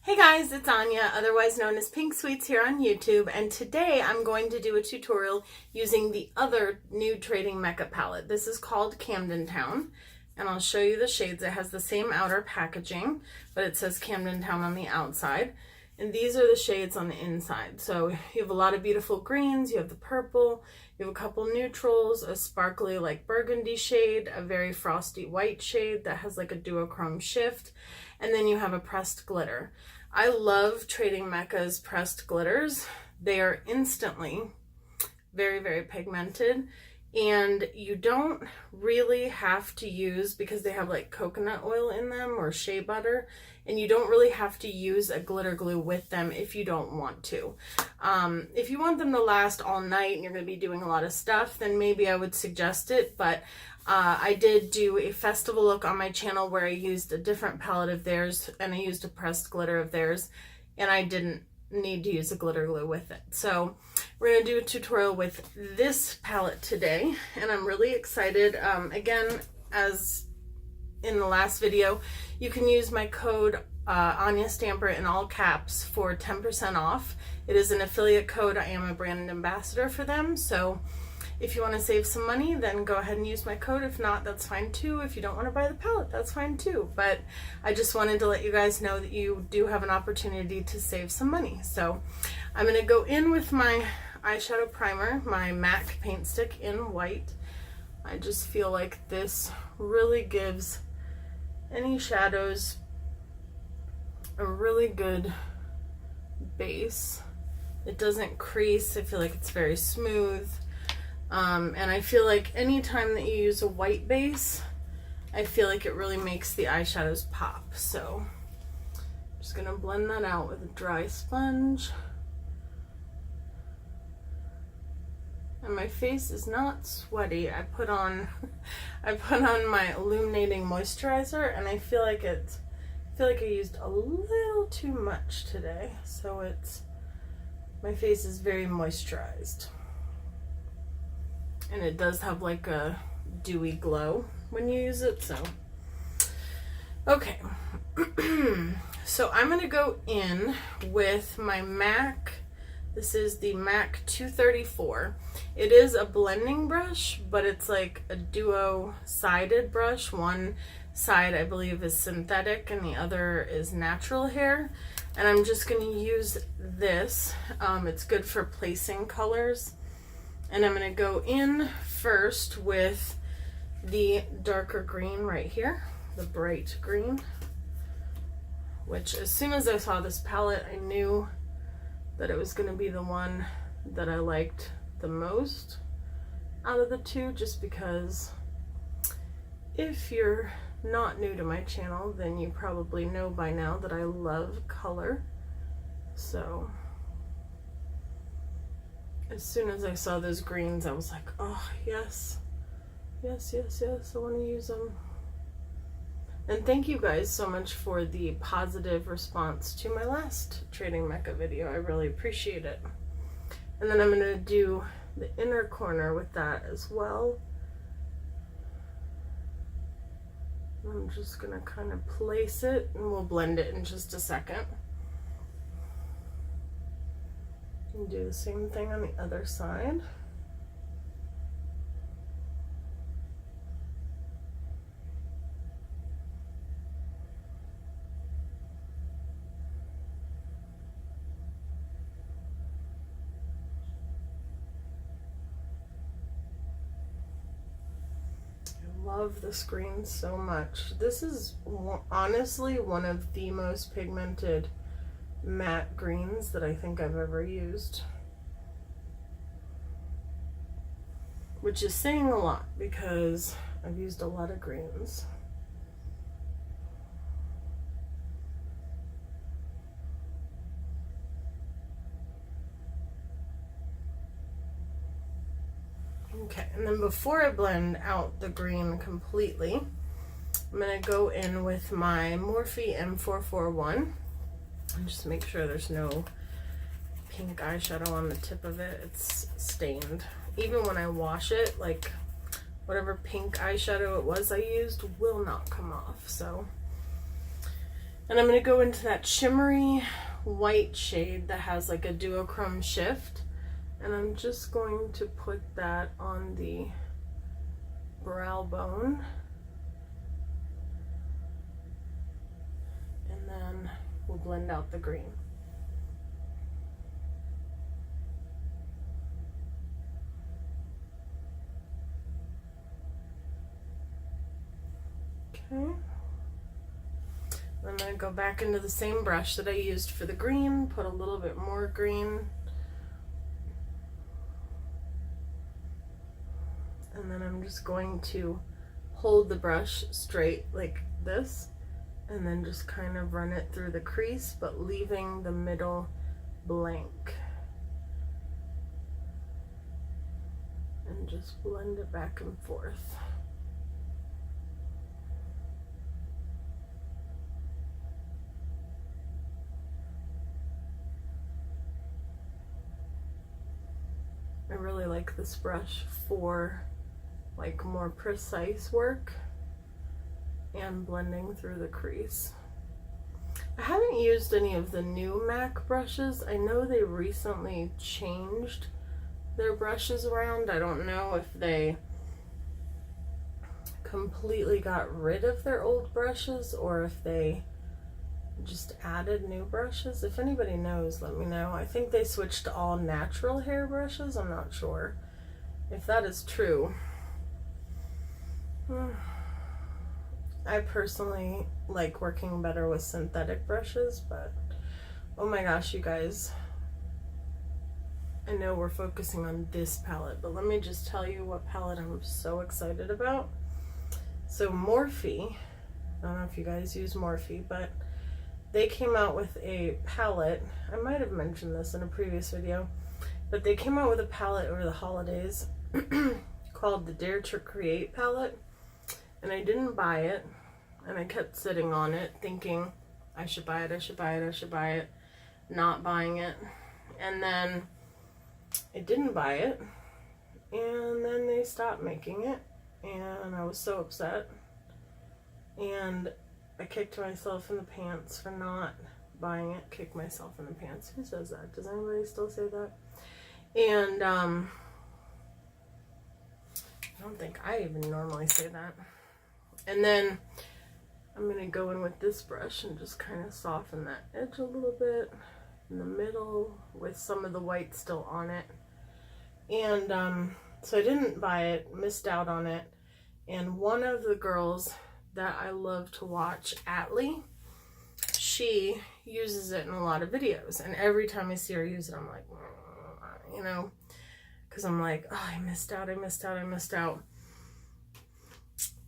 Hey guys, it's Anya, otherwise known as Pink Sweets here on YouTube, and today I'm going to do a tutorial using the other Nude Trading Mekka palette. This is called Camden Town, and I'll show you the shades. It has the same outer packaging, but it says Camden Town on the outside, and these are the shades on the inside. So you have a lot of beautiful greens, you have the purple, you have a couple neutrals, a sparkly like burgundy shade, a very frosty white shade that has like a duochrome shift, and then you have a pressed glitter. I love Trading Mekka's pressed glitters. They are instantly very, very pigmented, and you don't really have to use, because they have like coconut oil in them or shea butter, and you don't really have to use a glitter glue with them if you don't want to. If you want them to last all night and you're going to be doing a lot of stuff, then maybe I would suggest it, but I did do a festival look on my channel where I used a different palette of theirs and I used a pressed glitter of theirs, and I didn't need to use a glitter glue with it. So we're going to do a tutorial with this palette today, and I'm really excited. Again, as in the last video, you can use my code Anya Stamper in all caps for 10% off. It is an affiliate code. I am a brand ambassador for them, so if you want to save some money, then go ahead and use my code. If not, that's fine too. If you don't want to buy the palette, that's fine too. But I just wanted to let you guys know that you do have an opportunity to save some money. So I'm going to go in with my eyeshadow primer, my MAC paint stick in white. I just feel like this really gives any shadows a really good base. It doesn't crease. I feel like it's very smooth. And I feel like anytime that you use a white base, I feel like it really makes the eyeshadows pop. So I'm just going to blend that out with a dry sponge. And my face is not sweaty. I put on my illuminating moisturizer, and I feel like I used a little too much today. So my face is very moisturized. And it does have like a dewy glow when you use it, so. Okay, so I'm gonna go in with my MAC. This is the MAC 234. It is a blending brush, but it's like a duo-sided brush. One side, I believe, is synthetic and the other is natural hair. And I'm just gonna use this. It's good for placing colors. And I'm going to go in first with the darker green right here, the bright green, which as soon as I saw this palette, I knew that it was going to be the one that I liked the most out of the two, just because if you're not new to my channel, then you probably know by now that I love color. So as soon as I saw those greens, I was like, oh, yes, yes, yes, yes, I want to use them. And thank you guys so much for the positive response to my last Trading Mekka video. I really appreciate it. And then I'm going to do the inner corner with that as well. I'm just going to kind of place it, and we'll blend it in just a second. And do the same thing on the other side. I love this green so much. This is honestly one of the most pigmented matte greens that I think I've ever used, which is saying a lot because I've used a lot of greens. Okay, and then before I blend out the green completely, I'm going to go in with my Morphe M441 and just make sure there's no pink eyeshadow on the tip of it. It's stained. Even when I wash it, like whatever pink eyeshadow it was I used will not come off. So And I'm going to go into that shimmery white shade that has like a duochrome shift. And I'm just going to put that on the brow bone. And then we'll blend out the green. Okay. I'm going to go back into the same brush that I used for the green, put a little bit more green. And then I'm just going to hold the brush straight like this, and then just kind of run it through the crease, but leaving the middle blank. And just blend it back and forth. I really like this brush for like more precise work and blending through the crease. I haven't used any of the new MAC brushes. I know they recently changed their brushes around. I don't know if they completely got rid of their old brushes or if they just added new brushes. If anybody knows, let me know. I think they switched to all natural hair brushes. I'm not sure if that is true. I personally like working better with synthetic brushes, but oh my gosh, you guys, I know we're focusing on this palette, but let me just tell you what palette I'm so excited about. So Morphe, I don't know if you guys use Morphe, but they came out with a palette. I might have mentioned this in a previous video, but they came out with a palette over the holidays called the Dare to Create palette. And I didn't buy it, and I kept sitting on it thinking I should buy it, I should buy it, I should buy it, not buying it. And then I didn't buy it, and then they stopped making it, and I was so upset. And I kicked myself in the pants for not buying it. Kick myself in the pants. Who says that? Does anybody still say that? And I don't think I even normally say that. And then I'm going to go in with this brush and just kind of soften that edge a little bit in the middle with some of the white still on it. And so I didn't buy it, missed out on it. And one of the girls that I love to watch, Atlee, she uses it in a lot of videos. And every time I see her use it, I'm like, you know, because I'm like, oh, I missed out, I missed out, I missed out.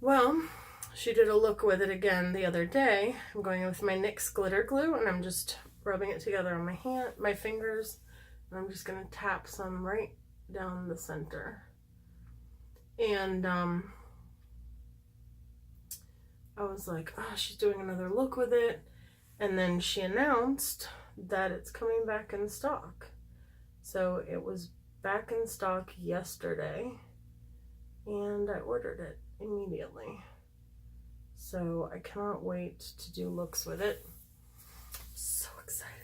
Well, she did a look with it again the other day. I'm going in with my NYX glitter glue, and I'm just rubbing it together on my fingers, and I'm just going to tap some right down the center. And I was like, oh, she's doing another look with it. And then she announced that it's coming back in stock. So it was back in stock yesterday, and I ordered it immediately. So I cannot wait to do looks with it. So excited.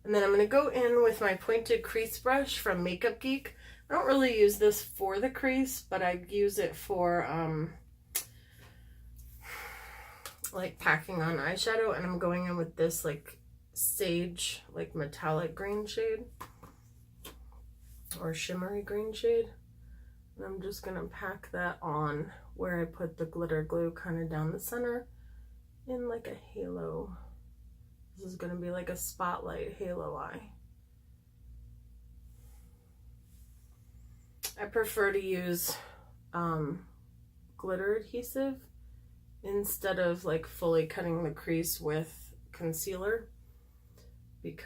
And then I'm going to go in with my pointed crease brush from Makeup Geek. I don't really use this for the crease, but I use it for like packing on eyeshadow. And I'm going in with this like sage, like metallic green shade or shimmery green shade. And I'm just going to pack that on where I put the glitter glue kind of down the center in like a halo. This is going to be like a spotlight halo eye. I prefer to use glitter adhesive instead of like fully cutting the crease with concealer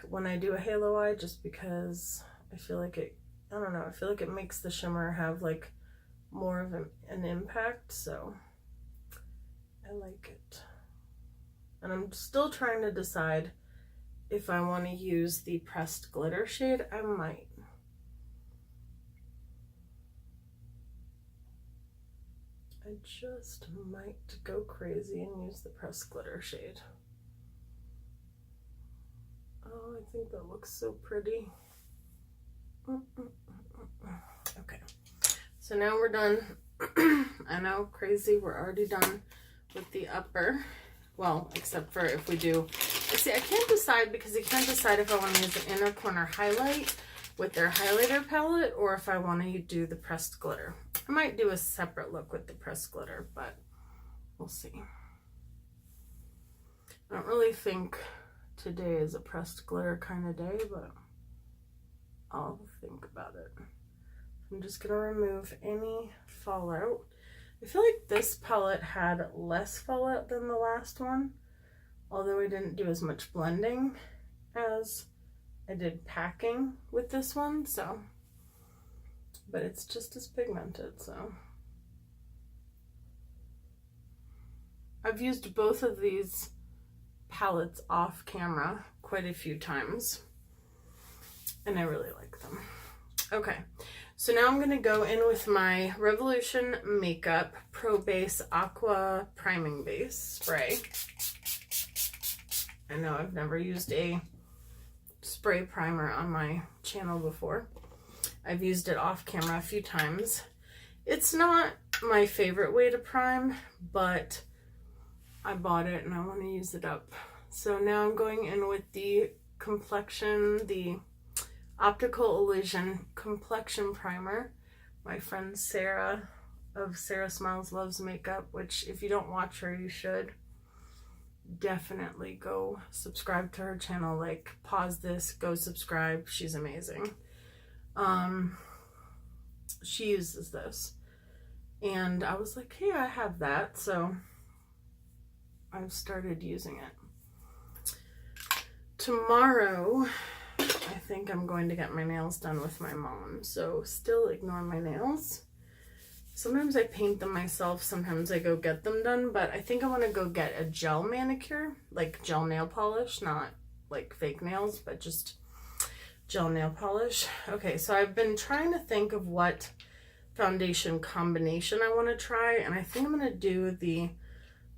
when I do a halo eye, just because I feel like it, I don't know, I feel like it makes the shimmer have like more of an impact, so I like it. And I'm still trying to decide if I want to use the pressed glitter shade. I might. I just might go crazy and use the pressed glitter shade. Oh, I think that looks so pretty. Okay, so now we're done. I know, crazy, we're already done with the upper. Well, except for if we do, see, I can't decide because I can't decide if I want to use an inner corner highlight with their highlighter palette or if I want to do the pressed glitter. I might do a separate look with the pressed glitter, but we'll see. I don't really think today is a pressed glitter kind of day, but I'll think about it. I'm just gonna remove any fallout. I feel like this palette had less fallout than the last one, although I didn't do as much blending as I did packing with this one, so, but it's just as pigmented, so. I've used both of these palettes off camera quite a few times, and I really like them. Okay, so now I'm gonna go in with my Revolution Makeup Pro Base Aqua Priming Base Spray. I know I've never used a spray primer on my channel before. I've used it off camera a few times. It's not my favorite way to prime, but I bought it and I want to use it up. So now I'm going in with the complexion, the Optical Illusion Complexion Primer. My friend Sarah of Sarah Smiles Loves Makeup, which if you don't watch her, you should. Definitely go subscribe to her channel. Like, pause this, go subscribe. She's amazing. She uses this. And I was like, hey, I have that. So I've started using it. Tomorrow, I think I'm going to get my nails done with my mom. So still ignore my nails. Sometimes I paint them myself, sometimes I go get them done, but I think I want to go get a gel manicure, like gel nail polish, not like fake nails, but just gel nail polish. Okay, so I've been trying to think of what foundation combination I want to try, and I think I'm going to do the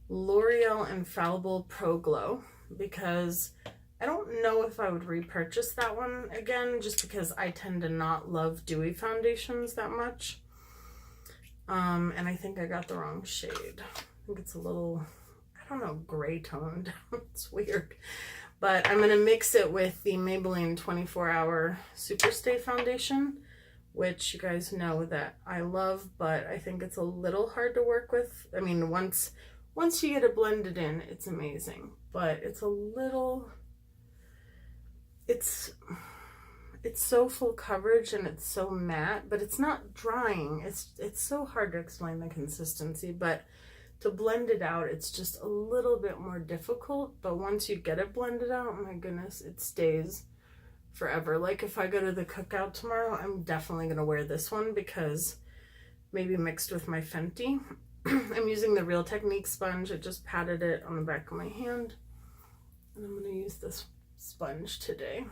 L'Oreal Infallible Pro Glow, because I don't know if I would repurchase that one again, just because I tend to not love dewy foundations that much. And I think I got the wrong shade. I think it's a little, I don't know, gray toned. It's weird. But I'm going to mix it with the Maybelline 24-Hour Superstay Foundation, which you guys know that I love, but I think it's a little hard to work with. I mean, once you get it blended in, it's amazing. But it's a little, it's so full coverage and it's so matte, but it's not drying. It's so hard to explain the consistency, but to blend it out, it's just a little bit more difficult. But once you get it blended out, oh my goodness, it stays forever. Like if I go to the cookout tomorrow, I'm definitely going to wear this one because maybe mixed with my Fenty. I'm using the Real Technique sponge. I just patted it on the back of my hand. And I'm going to use this sponge today.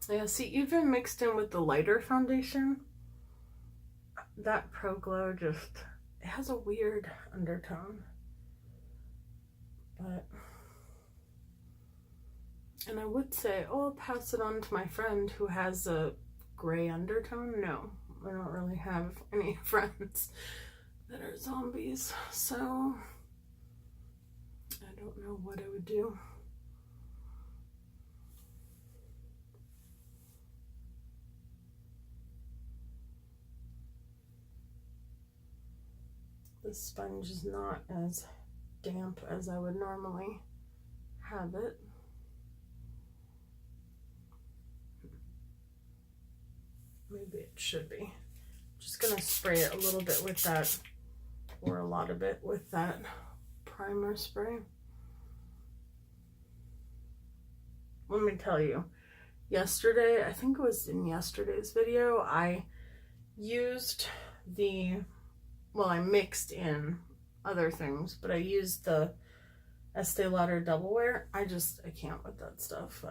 Yeah, see, even mixed in with the lighter foundation, that Pro Glow just, it has a weird undertone. But, and I would say, oh, I'll pass it on to my friend who has a gray undertone. No, I don't really have any friends that are zombies, so I don't know what I would do. The sponge is not as damp as I would normally have it. Maybe it should be. Just gonna spray it a little bit with that, or a lot of it with that primer spray. Let me tell you, yesterday, I think it was in yesterday's video, I used the, well, I mixed in other things, but I used the Estee Lauder Double Wear. I can't with that stuff.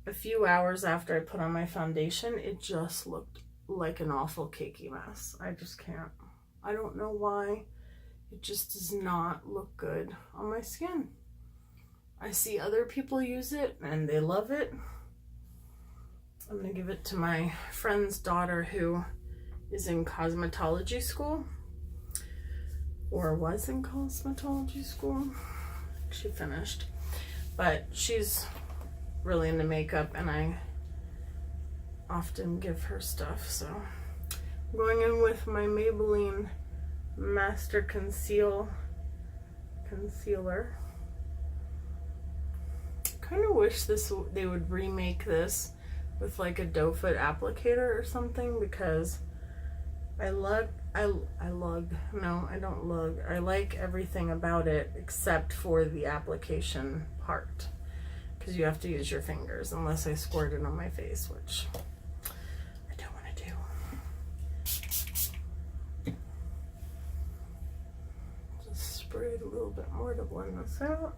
a few hours after I put on my foundation, it just looked like an awful cakey mess. I just can't. I don't know why. It just does not look good on my skin. I see other people use it and they love it. I'm gonna give it to my friend's daughter who is in cosmetology school, or was in cosmetology school. She finished, but she's really into makeup and I often give her stuff. So I'm going in with my Maybelline Master Concealer. Kind of wish they would remake this with like a doe foot applicator or something, because I like everything about it except for the application part, because you have to use your fingers unless I squirt it on my face, which I don't want to do. Just spray it a little bit more to blend this out.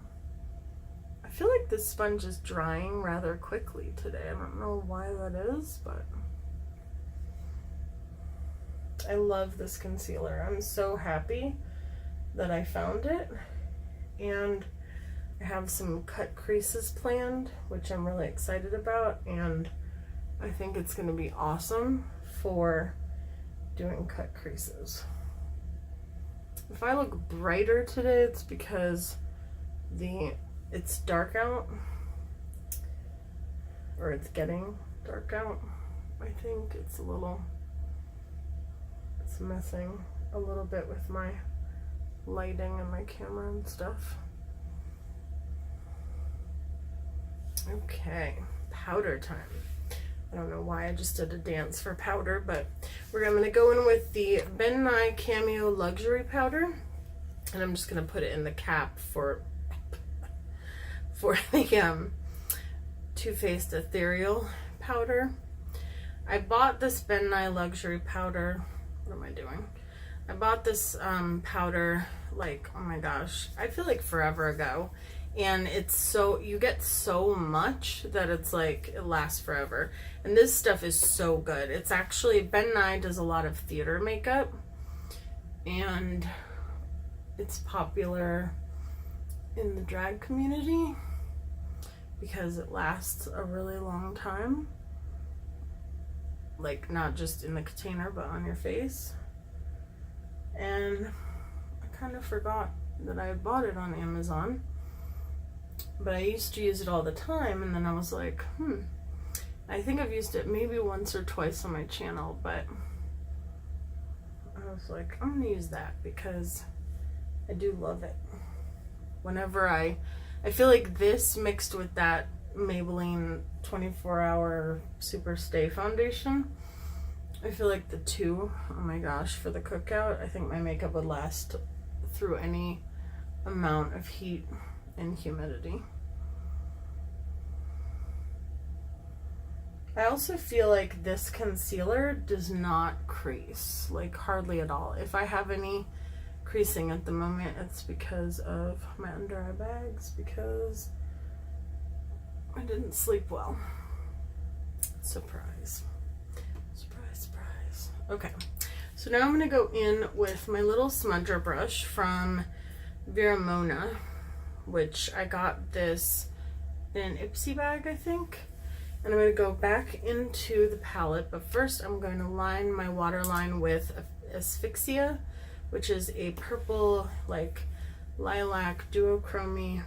I feel like this sponge is drying rather quickly today. I don't know why that is, but I love this concealer. I'm so happy that I found it, and I have some cut creases planned, which I'm really excited about, and I think it's going to be awesome for doing cut creases. If I look brighter today, it's because it's dark out, or it's getting dark out. I think it's messing a little bit with my lighting and my camera and stuff. Okay, powder time. I don't know why I just did a dance for powder, but I'm gonna go in with the Ben Nye Cameo Luxury Powder, and I'm just gonna put it in the cap for the Too Faced Ethereal powder. I bought this Ben Nye Luxury powder. What am I doing? I bought this powder, like, oh my gosh, I feel like forever ago. And you get so much that it's like, it lasts forever. And this stuff is so good. It's actually, Ben Nye does a lot of theater makeup, and it's popular in the drag community because it lasts a really long time. Like, not just in the container, but on your face. And I kind of forgot that I had bought it on Amazon, but I used to use it all the time, and then I was like, I think I've used it maybe once or twice on my channel, but I was like, I'm gonna use that because I do love it. Whenever I feel like this mixed with that Maybelline 24-hour Super Stay foundation, I feel like the two, oh my gosh, for the cookout, I think my makeup would last through any amount of heat and humidity. I also feel like this concealer does not crease, like hardly at all. If I have any creasing at the moment, it's because of my under eye bags, because I didn't sleep well. Surprise. Surprise, surprise. Okay, so now I'm going to go in with my little smudger brush from Vera Mona, which I got this in an Ipsy bag, I think. And I'm going to go back into the palette, but first I'm going to line my waterline with Asphyxia, which is a purple, like, lilac duochromatic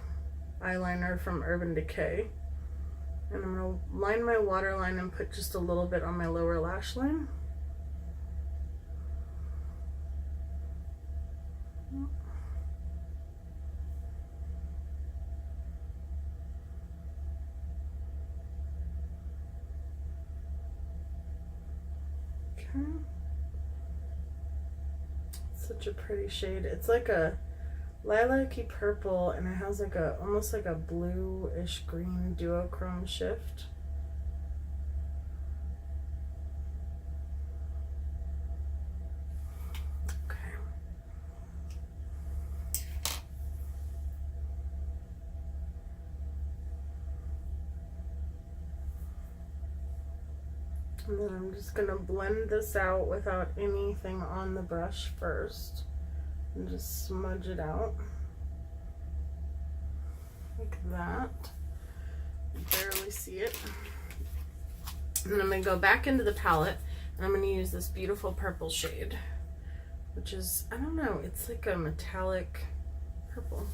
eyeliner from Urban Decay. And I'm going to line my waterline and put just a little bit on my lower lash line. Okay. Such a pretty shade. It's like a lilac-y purple, and it has like almost like a bluish green duochrome shift. Okay. And then I'm just going to blend this out without anything on the brush first. And just smudge it out. Like that. You barely see it. And then I'm going to go back into the palette. And I'm going to use this beautiful purple shade. Which is, I don't know, it's like a metallic purple.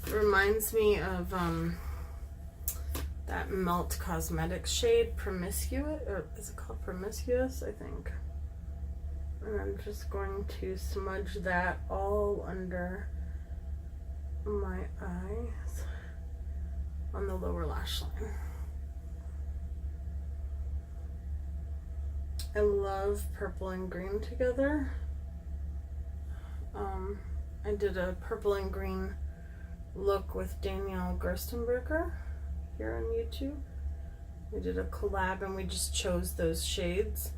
It reminds me of that Melt Cosmetics shade, Promiscuous, or is it called Promiscuous, I think. And I'm just going to smudge that all under my eyes on the lower lash line. I love purple and green together. I did a purple and green look with Danielle Gerstenberger here on YouTube. We did a collab and we just chose those shades.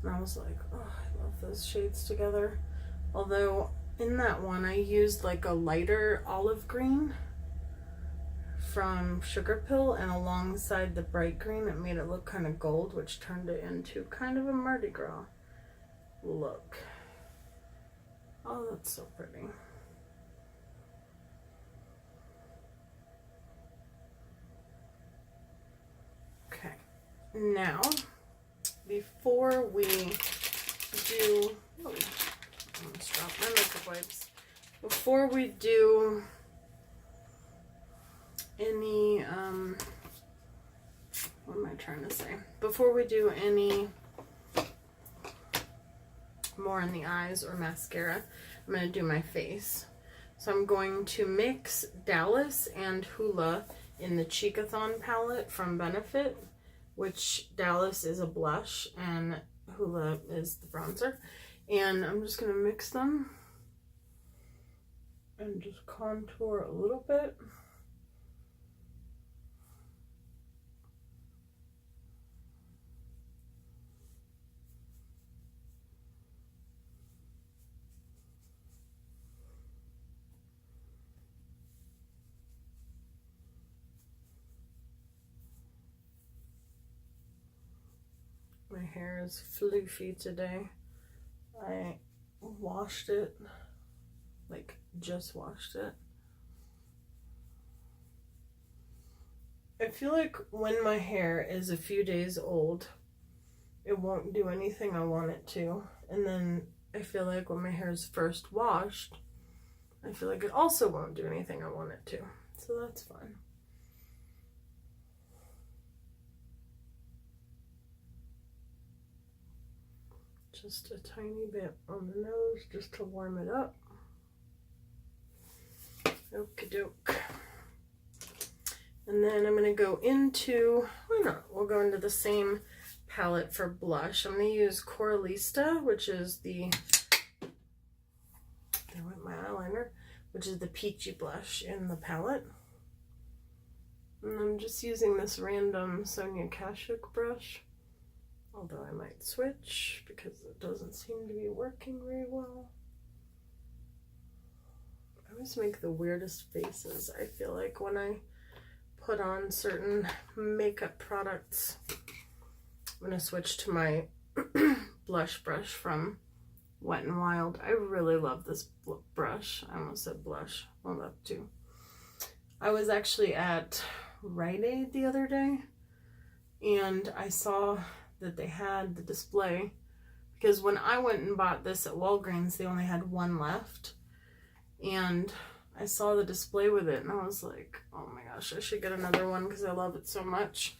And I was like, oh, I love those shades together. Although in that one I used like a lighter olive green from Sugar Pill, and alongside the bright green it made it look kind of gold, which turned it into kind of a Mardi Gras look. Oh, that's so pretty. Okay, now before we do, oh, I almost dropped my makeup wipes. Before we do any, what am I trying to say? Before we do any more in the eyes or mascara, I'm going to do my face. So I'm going to mix Dallas and Hoola in the Cheekathon palette from Benefit, which Dallas is a blush and Hoola is the bronzer. And I'm just going to mix them and just contour a little bit. My hair is floofy today. I washed it, like just washed it. I feel like when my hair is a few days old, it won't do anything I want it to. And then I feel like when my hair is first washed, I feel like it also won't do anything I want it to. So that's fun. Just a tiny bit on the nose just to warm it up. Okie doke. And then I'm going to go into, why not? We'll go into the same palette for blush. I'm going to use Coralista, which is the, there went my eyeliner, which is the peachy blush in the palette. And I'm just using this random Sonia Kashuk brush. Although I might switch because it doesn't seem to be working very well. I always make the weirdest faces, I feel like, when I put on certain makeup products. I'm going to switch to my blush brush from Wet n Wild. I really love this brush. I almost said blush. Well, that too. I was actually at Rite Aid the other day and I saw that they had the display, because when I went and bought this at Walgreens, they only had one left, and I saw the display with it and I was like, oh my gosh, I should get another one because I love it so much.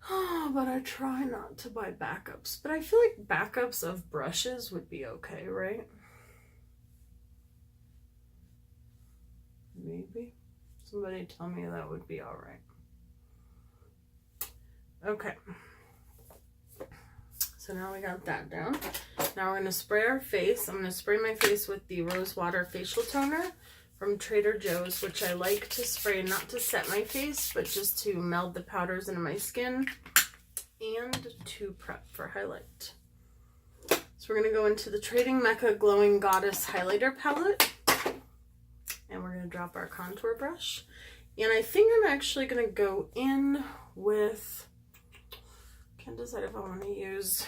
Oh, but I try not to buy backups, but I feel like backups of brushes would be okay, right? Maybe. Somebody tell me that would be all right. Okay. So now we got that down. Now we're going to spray our face. I'm going to spray my face with the Rose Water Facial Toner from Trader Joe's, which I like to spray not to set my face, but just to meld the powders into my skin and to prep for highlight. So we're going to go into the Trading Mekka Glowing Goddess Highlighter Palette. And we're going to drop our contour brush. And I think I'm actually going to go in with... Can't decide if I want to use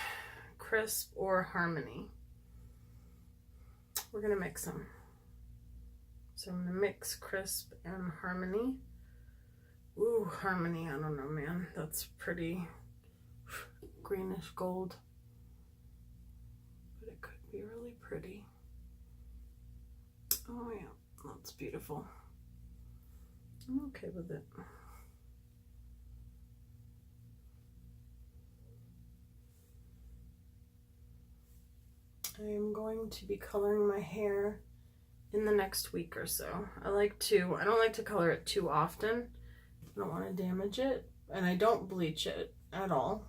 Crisp or Harmony. We're gonna mix them. So I'm gonna mix Crisp and Harmony. Ooh, Harmony, I don't know, man. That's pretty greenish gold. But it could be really pretty. Oh yeah, that's beautiful. I'm okay with it. I am going to be coloring my hair in the next week or so. I don't like to color it too often. I don't want to damage it, and I don't bleach it at all.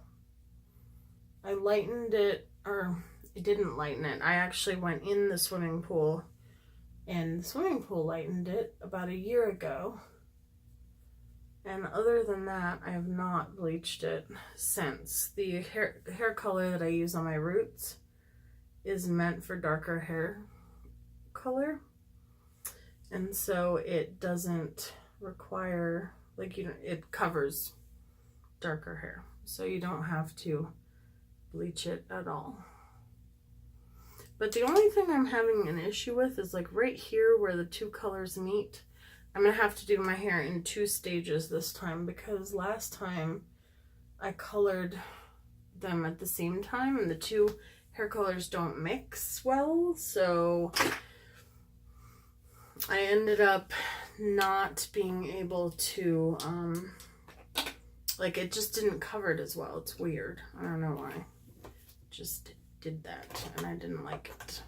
I lightened it, or I didn't lighten it. I actually went in the swimming pool, and the swimming pool lightened it about a year ago. And other than that, I have not bleached it since. The hair color that I use on my roots is meant for darker hair color, and so it doesn't require, like, it covers darker hair, so you don't have to bleach it at all. But the only thing I'm having an issue with is like right here where the two colors meet. I'm gonna have to do my hair in 2 stages this time, because last time I colored them at the same time and the 2 hair colors don't mix well, so I ended up not being able to, like, it just didn't cover it as well. It's weird. I don't know why. Just did that, and I didn't like it.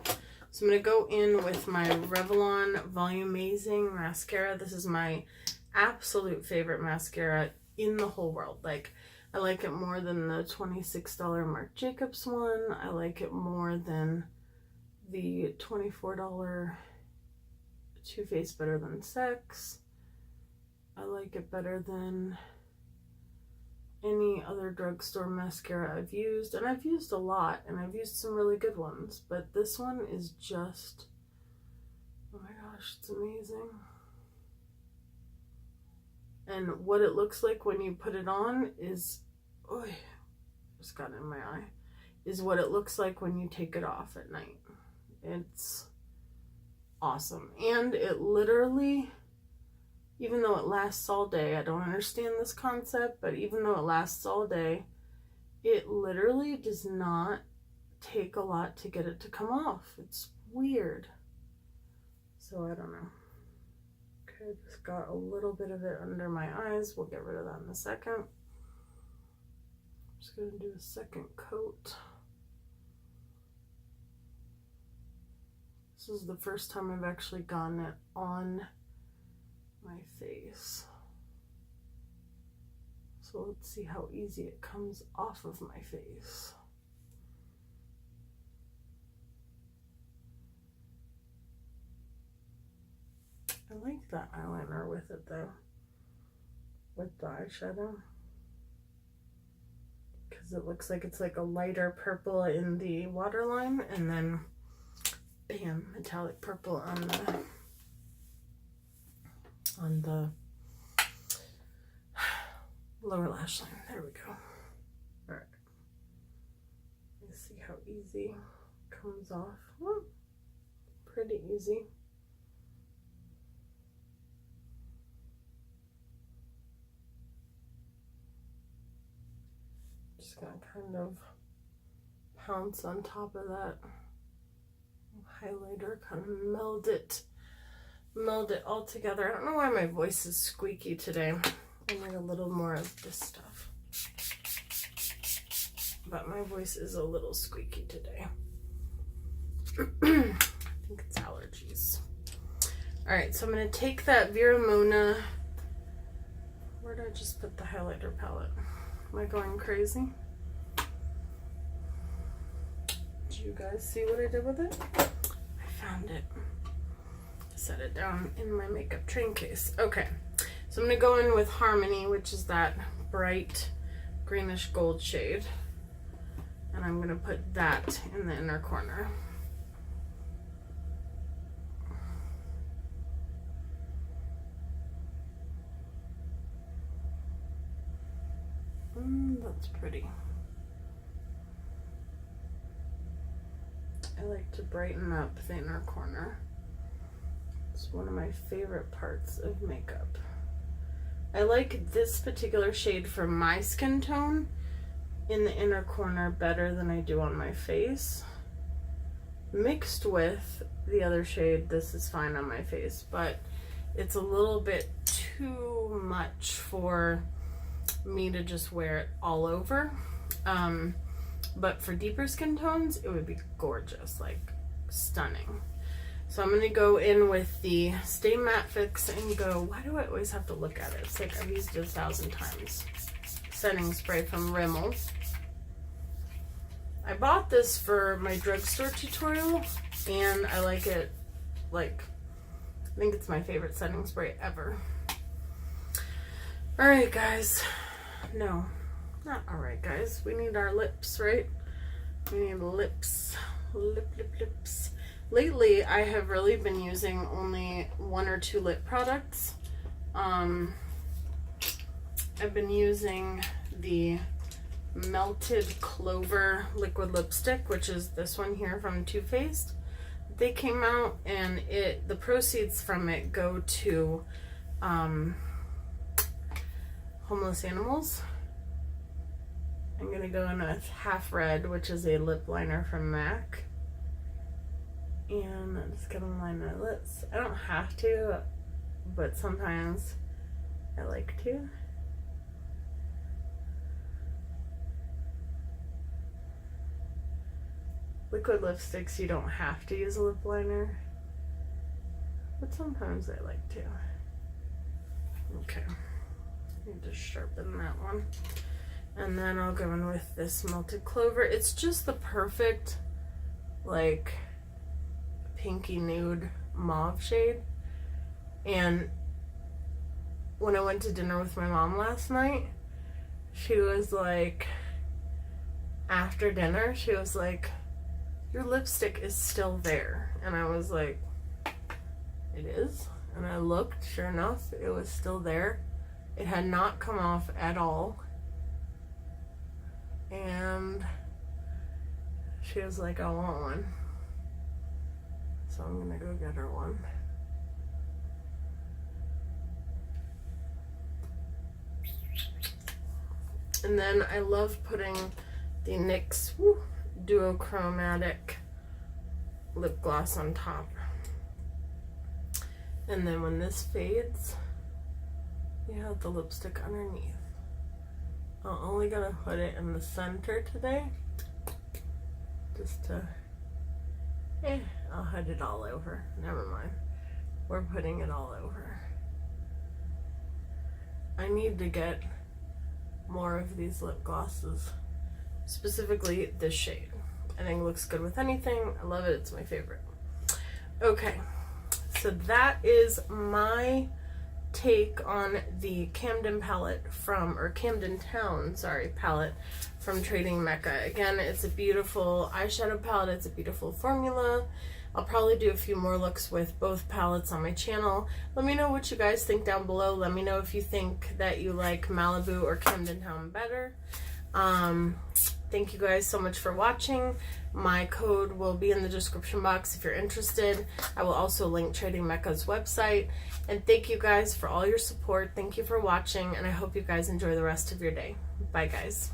So I'm going to go in with my Revlon Volumazing mascara. This is my absolute favorite mascara in the whole world. Like, I like it more than the $26 Marc Jacobs one. I like it more than the $24 Too Faced Better Than Sex. I like it better than any other drugstore mascara I've used. And I've used a lot, and I've used some really good ones. But this one is just, oh my gosh, it's amazing. And what it looks like when you put it on is, oh, just got in my eye, is what it looks like when you take it off at night. It's awesome. And it literally, even though it lasts all day, I don't understand this concept, but even though it lasts all day, it literally does not take a lot to get it to come off. It's weird. So I don't know. Okay, just got a little bit of it under my eyes. We'll get rid of that in a second. I'm just going to do a second coat. This is the first time I've actually gotten it on my face. So let's see how easy it comes off of my face. I like that eyeliner with it though, with the eyeshadow, because it looks like it's like a lighter purple in the waterline, and then bam, metallic purple on the lower lash line. There we go. All right, let's see how easy it comes off. Well, pretty easy. Just gonna kind of pounce on top of that highlighter, kind of meld it all together. I don't know why my voice is squeaky today. I need a little more of this stuff, but my voice is a little squeaky today. I think it's allergies. All right, so I'm gonna take that Vera Mona. Where did I just put the highlighter palette? Am I going crazy? Did you guys see what I did with it? I found it. Set it down in my makeup train case. Okay, so I'm gonna go in with Harmony, which is that bright greenish gold shade, and I'm gonna put that in the inner corner. That's pretty. I like to brighten up the inner corner. It's one of my favorite parts of makeup. I like this particular shade for my skin tone in the inner corner better than I do on my face. Mixed with the other shade, this is fine on my face, but it's a little bit too much for me to just wear it all over. But for deeper skin tones, it would be gorgeous, like stunning. So I'm going to go in with the Stay Matte Fix and go, why do I always have to look at it? It's like I've used it 1,000 times. Setting spray from Rimmel. I bought this for my drugstore tutorial, and I like it, like, I think it's my favorite setting spray ever. Alright guys, no, not alright guys, we need our lips, right? We need lips, lips. Lately, I have really been using only 1 or 2 lip products. I've been using the Melted Clover liquid lipstick, which is this one here from Too Faced. They came out, and the proceeds from it go to homeless animals. I'm gonna go in with Half Red, which is a lip liner from MAC. And I'm just gonna line my lips. I don't have to, but sometimes I like to. Liquid lipsticks, you don't have to use a lip liner, but sometimes I like to. Okay, need to sharpen that one. And then I'll go in with this Melted Clover. It's just the perfect, like, pinky nude mauve shade. And when I went to dinner with my mom last night, she was like, after dinner, she was like, your lipstick is still there. And I was like, it is? And I looked, sure enough, it was still there. It had not come off at all. And she was like, I want one. So I'm gonna go get her one. And then I love putting the NYX Duochromatic lip gloss on top. And then when this fades, you have the lipstick underneath. I'm only gonna put it in the center today, just to, I'll hide it all over. Never mind. We're putting it all over. I need to get more of these lip glosses, specifically this shade. I think it looks good with anything. I love it. It's my favorite. Okay, so that is my take on the Camden palette from, or Camden Town, sorry, palette from Trading Mekka. Again, it's a beautiful eyeshadow palette. It's a beautiful formula. I'll probably do a few more looks with both palettes on my channel. Let me know what you guys think down below. Let me know if you think that you like Malibu or Camden Town better. Thank you guys so much for watching. My code will be in the description box if you're interested. I will also link Trading Mekka's website. And thank you guys for all your support. Thank you for watching, and I hope you guys enjoy the rest of your day. Bye guys.